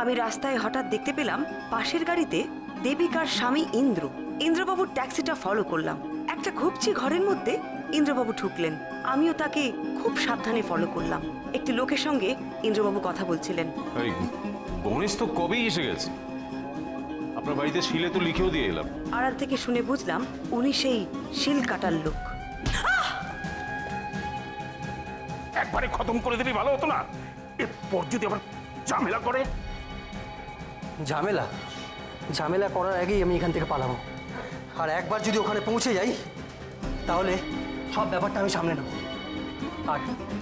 আমি রাস্তায় হঠাৎ দেখতে পেলাম পাশের গাড়িতে দেবিকার স্বামী ইন্দ্র। ইন্দ্রবাবুর ট্যাক্সিটা ফলো করলাম। একটা ঘুপচি ঘরের মধ্যে ইন্দ্রবাবু ঢুকলেন। আমিও তাকে খুব সাবধানে ফলো করলাম। একটি লোকের সঙ্গে ইন্দ্রবাবু কথা বলছিলেন। গণেশ তো কবেই এসে গেছে, আপনার বাড়িতে শিলে তো লিখেও দিয়ে এলাম। আড়াল থেকে শুনে বুঝলাম উনি সেই শিল কাটার লোক। একবারে খতম করে দিবি ভালো হতো না, এরপর যদি আবার ঝামেলা করে। ঝামেলা ঝামেলা করার আগেই আমি এখান থেকে পালাবো। আর একবার যদি ওখানে পৌঁছে যাই তাহলে সব ব্যাপারটা আমি সামলে নেব। আর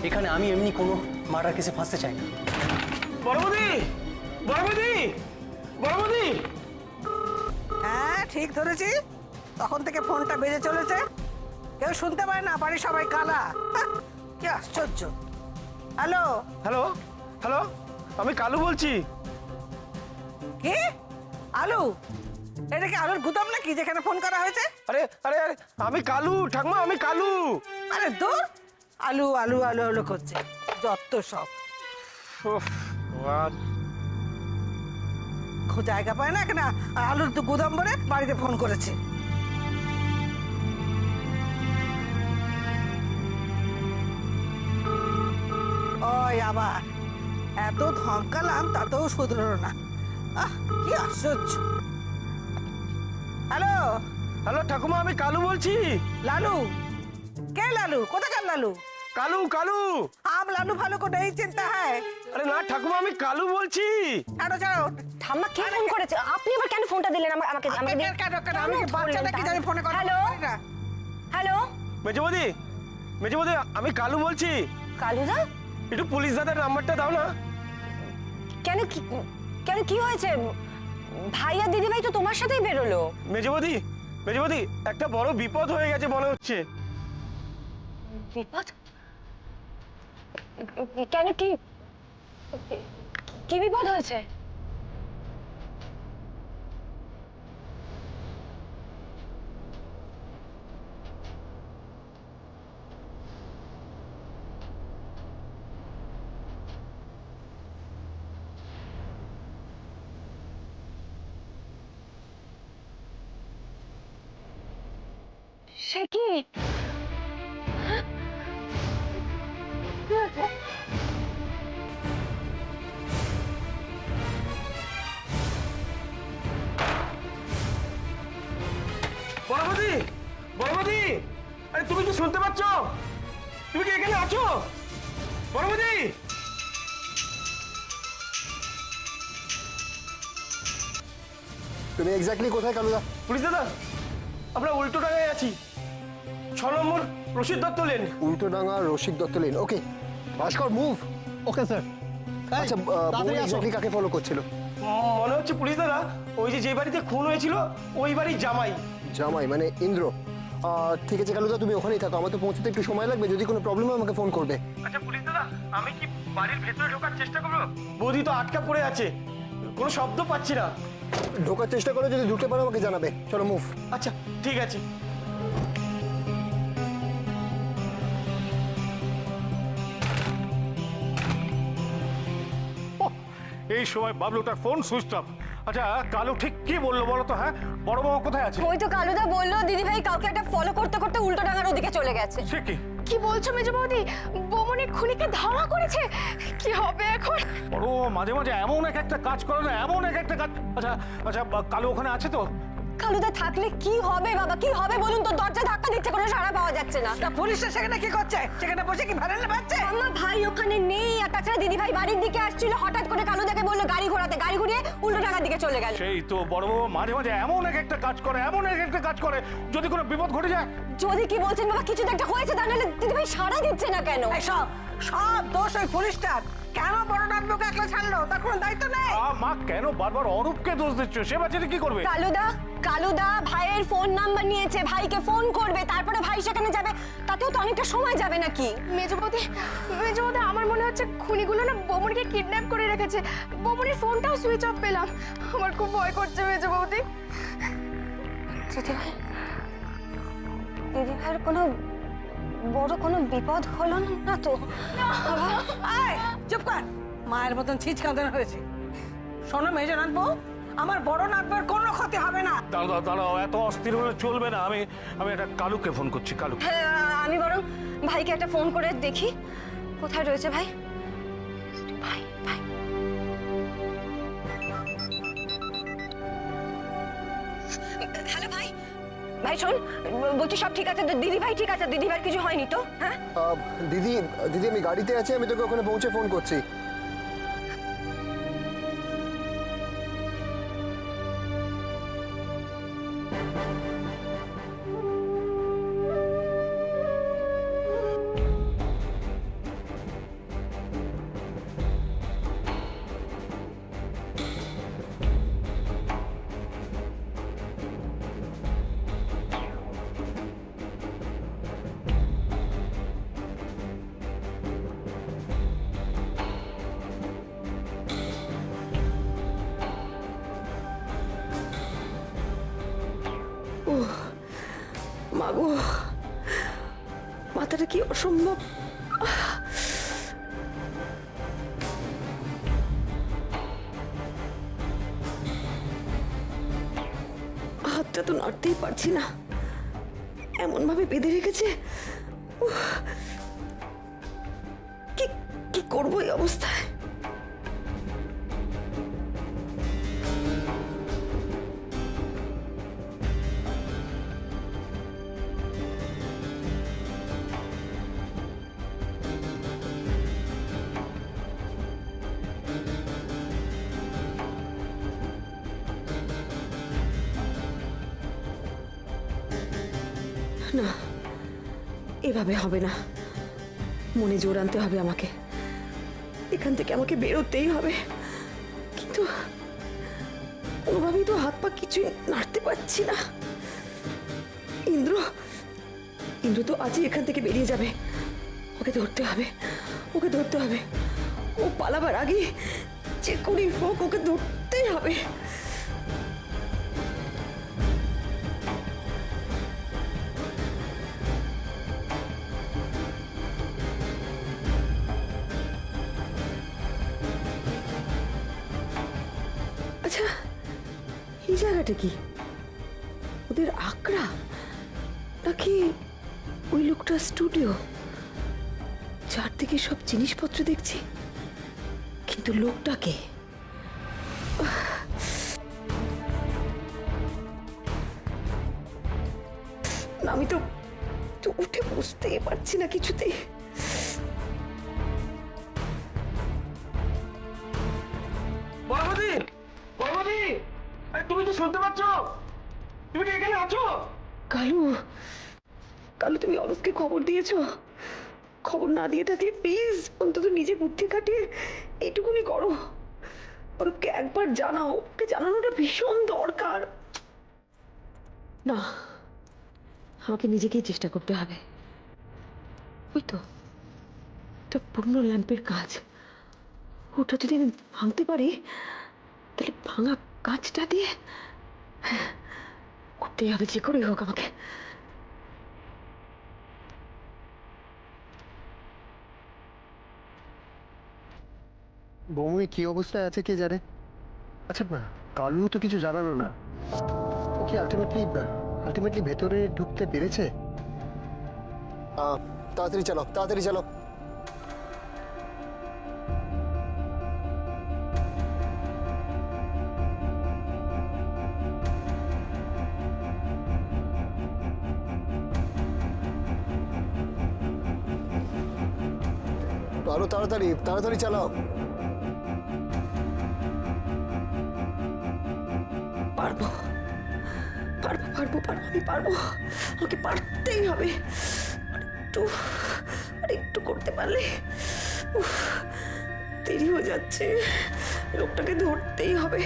এখানে আমি এমনি কোনো মার্ডার কেসে ফাঁসতে চাই না। বড়বদি, বড়বদি, বড়বদি। হ্যাঁ ঠিক ধরেছি, তখন থেকে ফোনটা বেজে চলেছে, কেউ শুনতে পায় না, বাড়ি সবাই কালা। কি আশ্চর্য। হ্যালো হ্যালো হ্যালো, আমি কালু বলছি। কি আলু? এটা কি আলুর গুদাম নাকি যেখানে ফোন করা হয়েছে? আরে আরে আরে, আমি কালু ঠাকমা, আমি কালু। আরে দূর, আলু আলু আলু আলু করছে যত সব। জায়গা পায় না কেন আলুর তো গুদাম ভরে বাড়িতে ফোন করেছে। ওই আবার এত ধমকালাম তাতেও শুধরো না। কি আশ্চর্য। হ্যালো হ্যালো ঠাকুমা, আমি কালু বলছি। লালু? কে লালু? কোথাকার লালু? কালু কালু। আম লালু ভালো को नहीं चिंता है। আরে না ঠাকুমা, আমি কালু বলছি। ছাড়ো ছাড়ো। ঠাম্মা কে ফোন করেছে? আপনি আবার কেন ফোনটা দিলেন আমাকে? আমি কি বাচ্চা নাকি জানি ফোনে কথা হ্যালো বলি না? হ্যালো মেজবদি, মেজবদি, আমি কালু বলছি। কালুদা, একটু পুলিশ দাদার নাম্বারটা দাও না। কেন কেন কি হয়েছে? ভাইয়া দিদি ভাই তো তোমার সাথেই বেরোলো। মেজবদি, মেজবদি, একটা বড় বিপদ হয়ে গেছে মনে হচ্ছে। বিপদ? কেন কি কি বিপদ হয়েছে? সে কি? বড়বদি, বড়বদি, আরে তুমি কি শুনতে পাচ্ছ? তুমি কি এখানে আছো বড়বদি? তুমি এক্স্যাক্টলি কোথায় কালুদা? পুলিশ দাদা, আমরা উল্টো ডাঙায় আছি, 6 নম্বর রশিদ দত্ত লেন। উল্টোডাঙ্গা রসিক দত্ত লেন। ওকে ভাস্কর, মুভ। Okay sir. আচ্ছা এক্স্যাক্টলি কাকে ফলো করছিল? মনে হচ্ছে পুলিশ দাদা ওই যে বাড়িতে খুন হয়েছিল ওই বাড়ির জামাই। জামাই মানে ইন্দ্র? ঠিক আছে কালুদা, তুমি ওখানেই থাকো, আমার তো পৌঁছতে একটু সময় লাগবে, যদি কোনো প্রবলেম হয় আমাকে ফোন করবে। আচ্ছা পুলিশ দাদা, আমি কি বাড়ির ভেতরে ঢোকার চেষ্টা করবো? বৌদি তো আটকা পড়ে আছে, কোনো শব্দ পাচ্ছি না। ঢোকার চেষ্টা করো, যদি ঢুকতে পারো আমাকে জানাবে। চলো মুভ। আচ্ছা ঠিক আছে। এই সময় বাবলুটার ফোন সুইচ অফ। আচ্ছা কালু ঠিক কি বললো বলো তো? হ্যাঁ, বড় বাবা কোথায় আছে? ওই তো কালুদা বললো দিদি ভাই কাউকে একটা ফলো করতে করতে উল্টো ডাঙার ওদিকে চলে গেছে। সে কি? কি বলছো মেজো বৌদি? বৌমনি খুনিকে ধাওয়া করেছে? কি হবে এখন? বড় বাবা মাঝে মাঝে এমন একটা কাজ করে না, এমন একটা কাজ। আচ্ছা আচ্ছা, কালু ওখানে আছে তো? কালুদা থাকলে কি হবে বাবা, কি হবে বলুন তো? দরজা ধাক্কা দিচ্ছে, কোনো সাড়া পাওয়া যাচ্ছে না। তা পুলিশটা সেখানে কি করছে? সেখানে বসে কি ভাড়া পাচ্ছে? আমার ভাই ওখানে নেই, আর তাছাড়া দিদি ভাই বাড়ির দিকে আসছিল, হঠাৎ করে কালুদাকে বললো গাড়ি ঘোরাতে, গাড়ি ঘুরিয়ে উল্টো ডাঙার দিকে চলে গেল। সেই তো বড় বাবা মাঝে মাঝে এমন একটা কাজ করে, এমন একটা কাজ করে, যদি কোনো বিপদ ঘটে যায়। যদি কি বলছেন বাবা, কিছু তো একটা হয়েছে, তা নাহলে দিদি ভাই সাড়া দিচ্ছে না কেন? সব সব দোষ ওই পুলিশটার। কেন বড় নাটবুকে একলা ছাড়লো? তার কোনো দায়িত্ব নেই। মা কেন বারবার অরূপকে দোষ দিচ্ছ? সে বাচ্চাটা কি করবে? কালুদা ভাইয়ের ফোন নাম্বার নিয়েছে, ভাইকে ফোন করবে, তারপরে ভাই সেখানে যাবে, তাতেও তো অনেকটা সময় যাবে নাকি? মেজবৌদি, আমার মনে হচ্ছে খুনিগুলো না বৌমনিকে কিডন্যাপ করে রেখেছে। বৌমনির ফোনটাও সুইচ অফ পেলাম। আমার খুব ভয় করছে মেজবৌদি। দিদি ভাইয়ের কোনো বড় কোনো বিপদ হলো না তো? আয় চুপ কর, মায়ের মতন ছিচ কাঁদানো হয়েছে। শোনো মেজো নাথবো, আমার বড় নাথবার কোনো ক্ষতি হবে না। দাঁড়াও দাঁড়াও, এত অস্থির হলে চলবে না। আমি একটা কালুকে ফোন করছি। কালু, হ্যাঁ, আমি বরং ভাইকে একটা ফোন করে দেখি কোথায় রয়েছে ভাই। ভাই ভাই হ্যালো ভাই, ভাই শোন, বলছি সব ঠিক আছে তো? দিদি ভাই ঠিক আছে? দিদি ভাই কিছু হয়নি তো? হ্যাঁ দিদি দিদি আমি গাড়িতে আছি, আমি তোকে ওখানে পৌঁছে ফোন করছি। মাগো, মাথাটা কি অসম্ভব। হাতটা তো নাড়তেই পারছি না, এমন ভাবে বেঁধে রেখেছে। কি কি করবো এই অবস্থায়? না, এভাবে হবে না। মনে জোর আনতে হবে আমাকে, এখান থেকে আমাকে বেরোতেই হবে। কিন্তু কোনোভাবেই তো হাত পা কিছুই নাড়তে পারছি না। ইন্দ্র ইন্দ্র তো আজই এখান থেকে বেরিয়ে যাবে। ওকে ধরতে হবে, ওকে ধরতে হবে। ও পালাবার আগে যে করেই হোক ওকে ধরতেই হবে। আচ্ছা, এই জায়গাটা কি? ওদের আকড়া নাকি ওই লোকটার স্টুডিও? চারদিকে সব জিনিসপত্র দেখছি, কিন্তু লোকটাকে আমি তো উঠে বসতেই পারছি না কিছুতেই। বড়বদি, বড়বদি, তুমি কি শুনতে পাচ্ছ? তুমি কি এখানে আছো? কালু, কালু তুমি অরূপকে খবর দিয়েছো? খবর না দিয়ে থাকলে প্লিজ অন্তত নিজে বুদ্ধি খাটিয়ে এইটুকুনি করো। অরূপকে একবার জানাও, ওকে জানানোটা ভীষণ দরকার। না, আমাকে নিজেকেই চেষ্টা করতে হবে। ওই তো একটা পুরনো ল্যাম্পের কাজ, ওটা যদি আমি ভাঙতে পারি তাহলে ভাঙা কাজটা দিয়ে করতেই হবে, যে করেই হোক আমাকে। বৌমি কি অবস্থায় আছে কে জানে। আচ্ছা কালু তো কিছু জানালো না, ও কি আলটিমেটলি ভেতরে ঢুকতে পেরেছে? তাড়াতাড়ি চলো, তাড়াতাড়ি চলো। আরো তাড়াতাড়ি তাড়াতাড়ি চালাও। পারবো পারবো পারবো পারবো, আমি পারবো, আমাকে পারতেই হবে। আর একটু করতে পারলে। উফ, দেরি হয়ে যাচ্ছে, লোকটাকে ধরতেই হবে।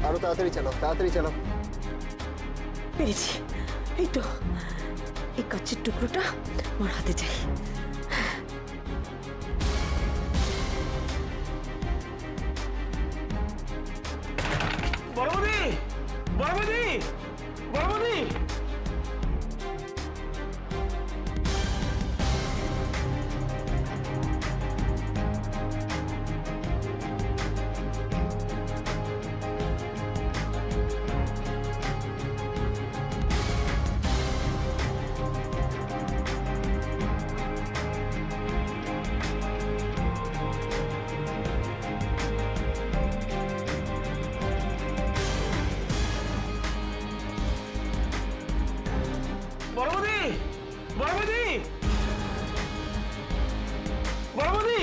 আরো তাড়াতাড়ি চালো, তাড়াতাড়ি চালো। পেরেছি, এই তো এই কাচের টুকরোটা আমার হাতে চাই। বড়বৌদি বড়বৌদি বড়বৌদি বড়বৌদি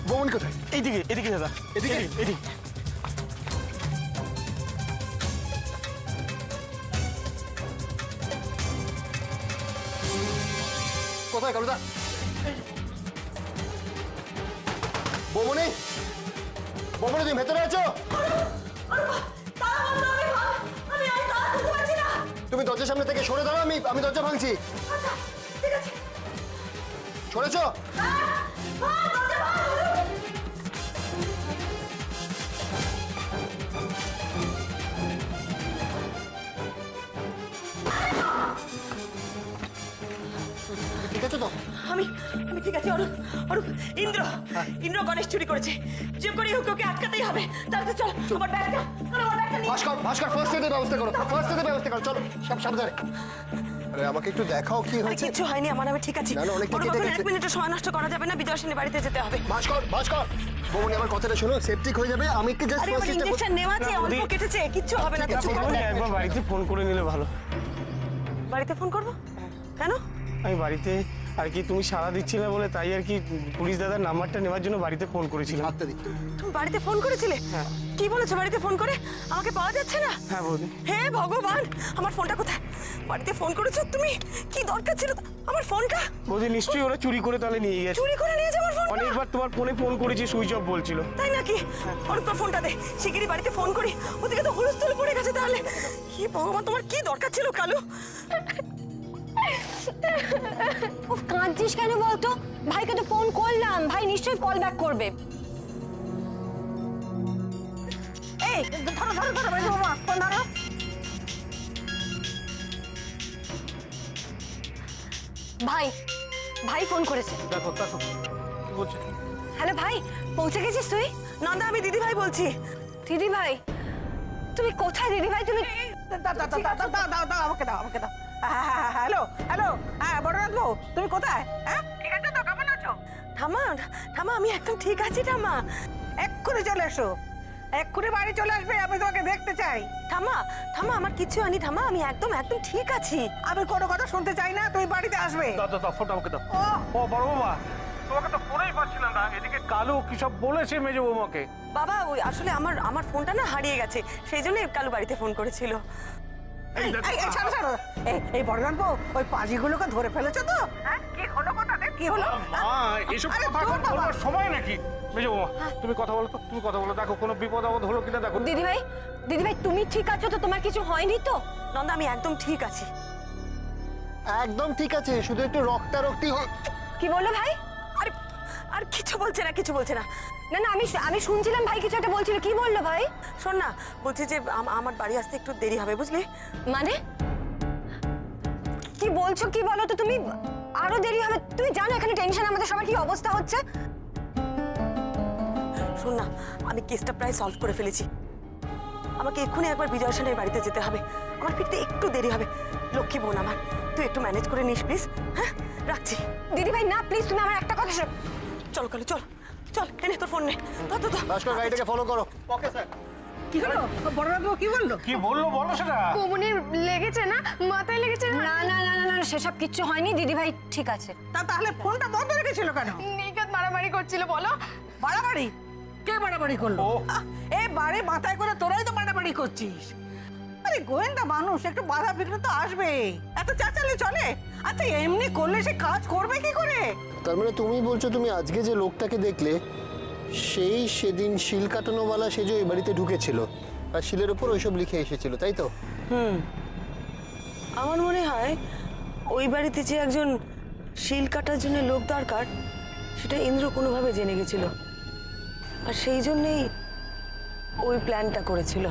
বৌমনি কোথায়? এইদিকে এদিকে দাদা এদিকে? এদিকে কোথায় কালুদা? বৌমনি, বৌমনি তুমি ভেতরে আছো? তুমি দরজার সামনে থেকে সরে দাঁড়াও, আমি দরজা ভাঙছি। সরেছো? ঠিক আছে তো? আমি আমি ঠিক আছে। অরূপ, অরূপ, ইন্দ্র ইন্দ্র গণেশ চুরি করেছে। যে করে হোক ওকে আটকাতেই হবে। তাড়াতাড়ি চল, আমার ব্যাগটা, আমার ব্যাগটা নিয়ে। ভাস্কর, ভাস্কর, ফার্স্ট এডের ব্যবস্থা করো, ফার্স্ট এডের ব্যবস্থা করো, চলো সব সাবধানে। আরে আমাকে একটু দেখাও কি আরে হয়েছে। কিচ্ছু হয়নি আমার, আমি ঠিক আছি। না, না, অনেকটা অরূপ, কেটে এখন গেছে। 1 মিনিটও সময় নষ্ট করা যাবে না, বিজয় সেনের বাড়িতে যেতে হবে। ভাস্কর, ভাস্কর, বৌমনি আমার কথাটা শোনো, সেপটিক হয়ে যাবে, আমি কি জাস্ট আরে আমার ইঞ্জেকশন নেওয়া আছে, অল্প কেটেছে, কিচ্ছু হবে না। কিছু বড়বৌদি একবার বাড়িতে ফোন করে নিলে ভালো। বাড়িতে ফোন করবো কেন? আমি বাড়িতে আর কি তুমি সাড়া দিচ্ছিলে বলে তাই আর কি পুলিশ দাদার নাম্বারটা নেওয়ার জন্য বাড়িতে ফোন করেছিলাম। হাতটা দিই। তুমি বাড়িতে ফোন করেছিলে? কি বলেছো বাড়িতে ফোন করে? আমাকে পাওয়া যাচ্ছে না? হ্যাঁ বৌদি। হে ভগবান, আমার ফোনটা কোথায়? বাড়িতে ফোন করেছো তুমি? কি দরকার ছিল আমার ফোনটা? বৌদি নিশ্চয়ই ওরা চুরি করে তাহলে নিয়ে গেছে। চুরি করে নিয়ে যাওয়ার ফোন? অনেকবার তোমার ফোনে ফোন করেছি, সুইচ অফ বলছিল। তাই নাকি? অরূপ, তোর ফোনটা দে, শিগগিরই বাড়িতে ফোন করি। ওদিকে তো হুলস্থুল পড়ে গেছে তাহলে। কি ভগবান, তোমার কি দরকার ছিল কালু? ও কাঁদছিস কেন বলতো? ভাইকে তো ফোন করলাম, ভাই নিশ্চয়ই কল ব্যাক করবে। এই ধরো ধরো ধরো মেজো বৌমা, ফোন ধরো। ভাই, ভাই ফোন করেছে। দেখো দেখো কি বলছে। হ্যালো ভাই, পৌঁছে গেছিস তুই? নন্দা, আমি দিদি ভাই বলছি। দিদি ভাই, তুমি কোথায় দিদি ভাই? তুমি দাও দাও দাও দাও দাও দাও দাও, আমাকে দাও, আমাকে দাও। হ্যালো হ্যালো, হ্যাঁ বড়রাজবু, তুমি কোথায়? হ্যাঁ ঠিক আছে তো, কেমন আছো? ঠামা, ঠামা, আমি একদম ঠিক আছি ঠামা। এক্ষুনি চলে এসো, এক্ষুনি বাড়ি চলে আসবে, আমি তোমাকে দেখতে চাই। ঠামা, ঠামা, আমার কিচ্ছু হয়নি ঠামা, আমি একদম একদম ঠিক আছি। আমি কোনো কথা শুনতে চাই না, তুমি বাড়িতে আসবে। দাও দাও দাও, ফোনটা আমাকে দাও। ও ও বড় বাবা, তোমাকে তো ফোনেই পাচ্ছিলাম না। এদিকে কালু কি সব বলেছে মেজো বৌমাকে। বাবা, ওই আসলে আমার ফোনটা না হারিয়ে গেছে, সেই জন্য কালু বাড়িতে ফোন করেছিল। এই এই ছাড়ো ছাড়ো, এই বড়রাজবু, ওই পাজিগুলোকে ধরে ফেলেছো তো? হ্যাঁ কি হলো, কথাতে কি হলো? মা, এসব আরে কথা দূর বাবা। বলবার সময় নাকি? মেজো বৌমা, তুমি কথা বলো তো, তুমি কথা বলো, দেখো কোনো বিপদ আপদ হলো কিনা দেখো। দিদি ভাই, দিদি ভাই তুমি ঠিক আছো তো? তোমার কিছু হয়নি তো? নন্দা, আমি একদম ঠিক আছি। একদম ঠিক আছে, শুধু একটু রক্তারক্তি কি বললো ভাই? আরে আর কিছু বলছে না, কিছু বলছে না। না না, আমি শুনছিলাম ভাই কিছু একটা বলছিল। কি বললো ভাই? শোন না, বলছি যে আমার বাড়ি আসতে একটু দেরি হবে, বুঝলি? মানে কি বলছো? কি বলো তো তুমি? আরো দেরি হবে? তুমি জানো এখানে টেনশন আমাদের সবার কি অবস্থা হচ্ছে? শোন না, আমি কেসটা প্রায় সলভ করে ফেলেছি। আমাকে এক্ষুনি একবার বিজয় সেনের বাড়িতে যেতে হবে, আমার ফিরতে একটু দেরি হবে। লক্ষ্মী বোন আমার, তুই একটু ম্যানেজ করে নিস প্লিজ। হ্যাঁ, রাখছি। দিদি ভাই না, প্লিজ তুমি আমার একটা কথা শোনো। চল কালু, চল চল এনে তোর ফোন নে তো তো ভাস্কর গাড়িটাকে ফলো করো। কি হলো বড়বাবু কি বললো? কি বললো বলো সেটা। বৌমনির লেগেছে না, মাথায় লেগেছে না? না না না না না সেসব কিচ্ছু হয়নি, দিদিভাই ঠিক আছে। তাহলে ফোনটা বন্ধ রেখেছিল কেন? নিকাত মারামারি করছিল বলো। বাড়াবাড়ি? কে বাড়াবাড়ি করলো? এই বাড়ি মাথায় করে তোরাই তো বাড়াবাড়ি করছিস। আরে গোয়েন্দা মানুষ, একটু বাধা বিঘ্ন তো আসবে, এত চাচালে চলে? আচ্ছা এমনি করলে সে কাজ করবে কি করে? তার মানে তুমি বলছো তুমি আজকে যে লোকটাকে দেখলে সেই সেদিন শিল কাটানোওয়ালা সে যে ওই বাড়িতে ঢুকেছিল আর শিলের উপর ওইসব লিখে এসেছিল, তাই তো? আমার মনে হয় ওই বাড়িতে যে একজন শিল কাটার জন্য লোক দরকার সেটা ইন্দ্র কোনোভাবে জেনে গেছিল, আর সেই জন্যেই ওই প্ল্যানটা করেছিল।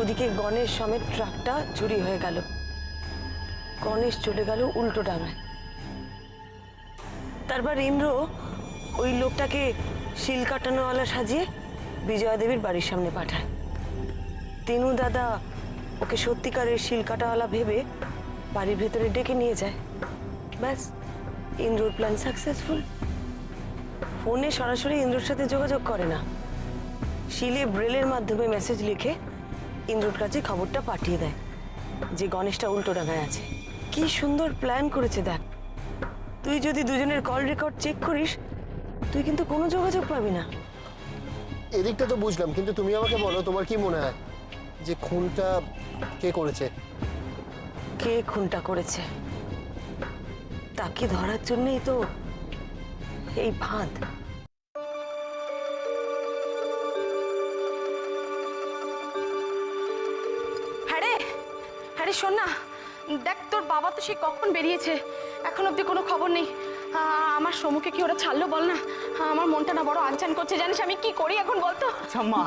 ওদিকে গণেশ সমেত ট্রাকটা চুরি হয়ে গেল, গণেশ চলে গেল উল্টো ডাঙায়। তারপর ইন্দ্র ওই লোকটাকে শিল কাটানোওয়ালা সাজিয়ে বিজয়া দেবীর বাড়ির সামনে পাঠায়। তিনু দাদা ওকে সত্যিকারের শিল কাটাওয়ালা ভেবে বাড়ির ভেতরে ডেকে নিয়ে যায়। ব্যাস, ইন্দ্রর প্ল্যান সাকসেসফুল। ফোনে সরাসরি ইন্দ্রর সাথে যোগাযোগ করে না, শিলে ব্রেলের মাধ্যমে মেসেজ লিখে ইন্দ্রর কাছে খবরটা পাঠিয়ে দেয় যে গণেশটা উল্টো ডাঙায় আছে। কি সুন্দর প্ল্যান করেছে দেখ। তুই যদি দুজনের কল রেকর্ড চেক করিস তুই কিন্তু কোনো যোগাযোগ পাবি না। এদিকটা তো বুঝলাম, কিন্তু তুমি আমাকে বলো তোমার কি মনে হয় যে খুনটা কে করেছে? কে খুনটা করেছে তাকে ধরার জন্যই তো এই ফাঁদ। হ্যাঁ রে শোন না, দেখ তোর বাবা তো সে কখন বেরিয়েছে, এখন অবধি কোনো খবর নেই। আমার সমুখে কি ওরা ছাড়লো বল না, আমার মনটা না বড় আনচান করছে, জানিস আমি কি করি এখন বলতো? আচ্ছা মা,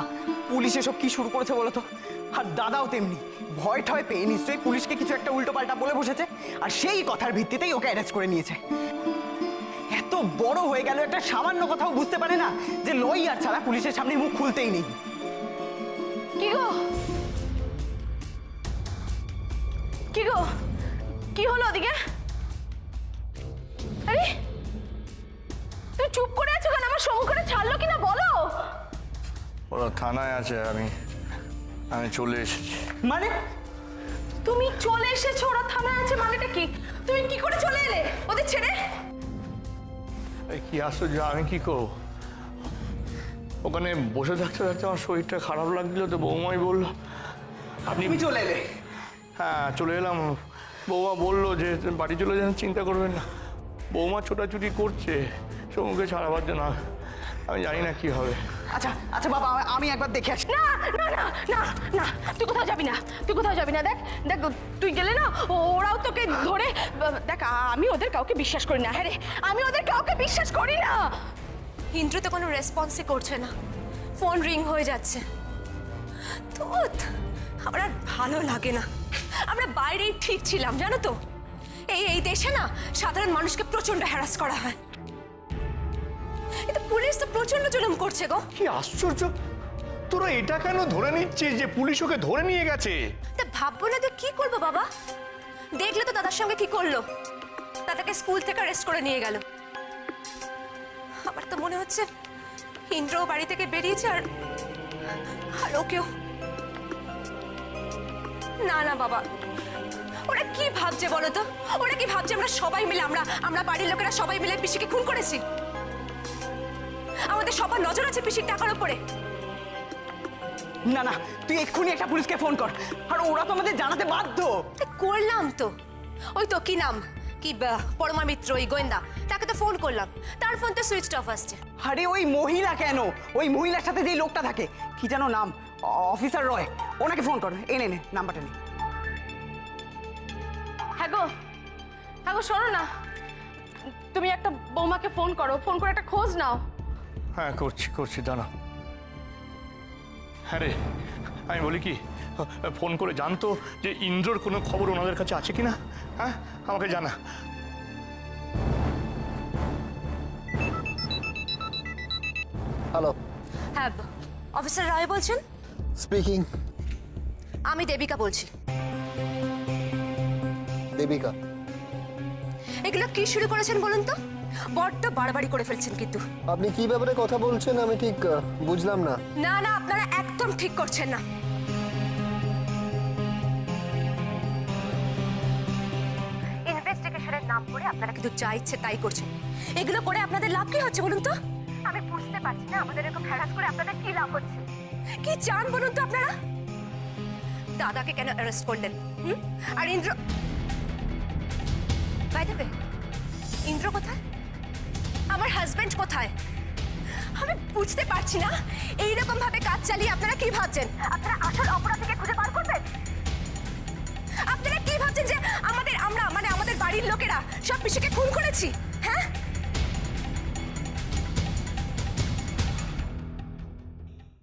পুলিশ এসব কি শুরু করেছে বলো তো? আর দাদাও তেমনি ভয় ঠয় পেয়ে নিশ্চয়ই পুলিশকে কিছু একটা উল্টোপাল্টা বলে বসেছে, আর সেই কথার ভিত্তিতেই ওকে অ্যারেস্ট করে নিয়েছে। এত বড় হয়ে গেল একটা সামান্য কথাও বুঝতে পারে না যে লয়ার ছাড়া পুলিশের সামনে মুখ খুলতেই নেই। কি গো কি গো কি হলো ওদিকে? আরে তুই চুপ করে আছো কেন? আমার সমুখে ছাড়লো কিনা বলো। ওরা থানায় আছে, আমি চলে এসেছি। মানে তুমি চলে এসেছো, ওরা থানায় আছে মানেটা কি? তুমি কি করে চলে এলে ওদের ছেড়ে? এই কি আশ্চর্য, আমি কি করব? ওখানে বসে থাকতে থাকতে আমার শরীরটা খারাপ লাগছিল, তো বৌমাই বললো আপনি তুমি চলে এলে? হ্যাঁ চলে এলাম। বৌমা বললো যে বাড়ি চলে যান, চিন্তা করবেন না। বৌমা ছোটাছুটি করছে সমুখে ছাড়াবার জন্য, আমি জানি না কি হবে। আচ্ছা আচ্ছা বাবা, আমি একবার দেখে আসি। না না না না না, তুই কোথাও যাবি না, তুই কোথাও যাবি না। দেখ দেখ তুই গেলে না ওরাও তোকে ধরে, দেখ আমি ওদের কাউকে বিশ্বাস করি না। হ্যাঁ রে, আমি ওদের কাউকে বিশ্বাস করি না। ইন্দ্র তো কোনো রেসপন্সই করছে না, ফোন রিং হয়ে যাচ্ছে। তো আমার আর ভালো লাগে না। আমরা বাইরেই ঠিক ছিলাম জানো তো, এই দেশে না সাধারণ মানুষকে প্রচন্ড হ্যারাস করা হয়, কিন্তু পুলিশ তো প্রচন্ড জুলুম করছে গো। কি আশ্চর্য, তোরা এটা কেন ধরে নিচ্ছিস যে পুলিশ ওকে ধরে নিয়ে গেছে? তা ভাববো না তো কি করবো বাবা? দেখলে তো দাদার সঙ্গে কি করলো, দাদাকে স্কুল থেকে অ্যারেস্ট করে নিয়ে গেল। আমার তো মনে হচ্ছে ইন্দ্রও বাড়ি থেকে বেরিয়েছে আর ওকেও। না না বাবা, ওরা কি ভাবছে বলো তো? ওরা কি ভাবছে আমরা সবাই মিলে, আমরা বাড়ির লোকেরা সবাই মিলে পিসিকে খুন করেছি? আমাদের সবার নজর আছে পিসির টাকার উপরে। না না, তুই এক্ষুনি একটা পুলিশকে ফোন কর, আর ওরা তো আমাদের জানাতে বাধ্য। করলাম তো, ওই তো কি নাম কি পরমা মিত্র, ওই গোয়েন্দা, তাকে তো ফোন করলাম, তার ফোন তো সুইচ অফ আসছে। আরে ওই মহিলা কেন, ওই মহিলার সাথে যে লোকটা থাকে, কি যেন নাম, অফিসার রয়, ওনাকে ফোন কর। এনে নে নাম্বারটা নে। হ্যাঁ গো শোনো না, তুমি একটা বৌমাকে ফোন করো, ফোন করে একটা খোঁজ নাও। হ্যাঁ করছি দাঁড়া। হ্যাঁ রে, আমি বলি কি, ফোন করে জানতো যে ইন্দ্রর কোনো খবর ওনাদের কাছে আছে কিনা। হ্যাঁ আমাকে জানা। হ্যালো, হ্যাঁ অফিসার রায় বলছেন? স্পিকিং। আমি দেবিকা বলছি। দেবিকা? এগুলো কি শুরু করেছেন বলুন তো? বড্ড বাড়াবাড়ি করে ফেলছেন কিন্তু। আপনি কি ব্যাপারে কথা বলছেন আমি ঠিক বুঝলাম না। না না, আপনারা একদম ঠিক করছেন না। ইনভেস্টিগেশনের নাম করে আপনারা কিন্তু যা ইচ্ছে তাই করছেন। এগুলো করে আপনাদের লাভ কি হচ্ছে বলুন তো? আমি বুঝতে পারছি না আমাদের এরকম হ্যারাস করে আপনাদের কি লাভ হচ্ছে। কি চান বলুন তো আপনারা? দাদাকে কেন অ্যারেস্ট করলেন? আর Indra, by the way, Indra কোথায়? আমার হাজবেন্ড কোথায়? আমি বুঝতে পারছি না এইরকম ভাবে কাজ চালিয়ে আপনারা কি ভাবছেন